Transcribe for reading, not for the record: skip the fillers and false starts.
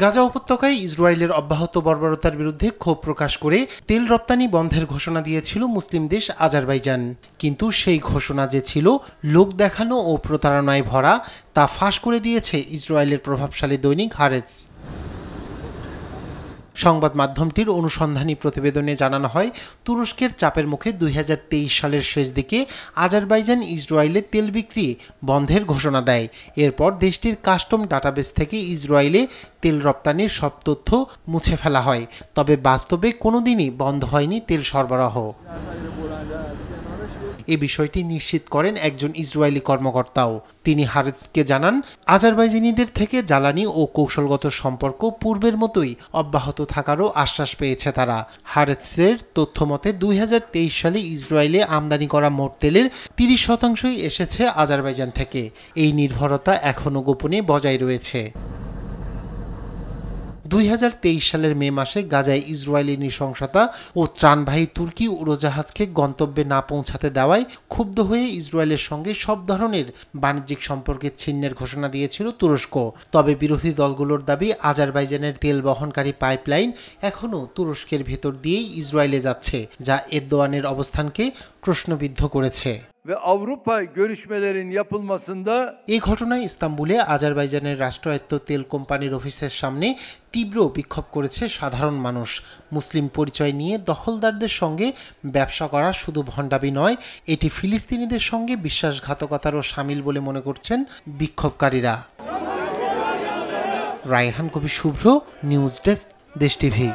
গাজা উপত্যকায় ইসরায়েলের অব্যাহত বর্বরতার বিরুদ্ধে ক্ষোভ প্রকাশ করে তেল রপ্তানি বন্ধের ঘোষণা দিয়েছিল মুসলিম দেশ আজারবাইজান। কিন্তু সেই ঘোষণা যে ছিল লোক দেখানো ও প্রতারণায় ভরা, তা ফাঁস করে দিয়েছে ইসরায়েলের প্রভাবশালী দৈনিক হারেটস। সংবাদ মাধ্যমটির অনুসন্ধানী প্রতিবেদনে জানানো হয়, তুরস্কের চাপের মুখে 2023 সালের শেষ দিকে আজারবাইজান ইসরায়েলে তেল বিক্রি বন্ধের ঘোষণা দেয়। এরপর দেশটির কাস্টম ডাটাবেস থেকে ইসরায়েলে তেল রপ্তানির সব তথ্য মুছে ফেলা হয়। তবে বাস্তবে কোনোদিনই বন্ধ হয়নি তেল সরবরাহ। এ বিষয়টি নিশ্চিত করেন একজন ইসরায়েলি কর্মকর্তাও। তিনি হারেটসকে জানান, আজারবাইজানিদের থেকে জ্বালানি ও কৌশলগত সম্পর্ক পূর্বের মতোই অব্যাহত থাকারও আশ্বাস পেয়েছে তারা। হারেটসের তথ্য মতে 2023 সালে ইসরায়েলে আমদানি করা মোট তেলের 30% এসেছে আজারবাইজান থেকে। এই নির্ভরতা এখনও গোপনে বজায় রয়েছে। 2023 সালের মে মাসে গাজায় ইসরায়েলি নৃশংসতা ও ত্রাণবাহী তুর্কি উড়োজাহাজকে গন্তব্যে না পৌঁছাতে দেওয়ায় ক্ষুব্ধ হয়ে ইসরায়েলের সঙ্গে সব ধরনের বাণিজ্যিক সম্পর্কের ছিন্নের ঘোষণা দিয়েছিল তুরস্ক। তবে বিরোধী দলগুলোর দাবি, আজারবাইজানের তেল বহনকারী পাইপলাইন এখনও তুরস্কের ভেতর দিয়েই ইসরায়েলে যাচ্ছে, যা এরদোয়ানের অবস্থানকে প্রশ্নবিদ্ধ করেছে। ve Avrupa görüşmelerin yapılmasında এই ঘটনায় ইস্তাম্বুলে আজারবাইজানের রাষ্ট্রায়ত্ত তেল কোম্পানির অফিসের সামনে তীব্র বিক্ষোভ করেছে সাধারণ মানুষ। মুসলিম পরিচয় নিয়ে দখলদারদের সঙ্গে ব্যবসা করা শুধু ভণ্ডামি নয়, এটি ফিলিস্তিনিদের সঙ্গে বিশ্বাসঘাতকতারও শামিল বলে মনে করছেন বিক্ষোভকারীরা। রায়হান কবি শুভ্র, নিউজ ডেস্ক, দেশ টিভি।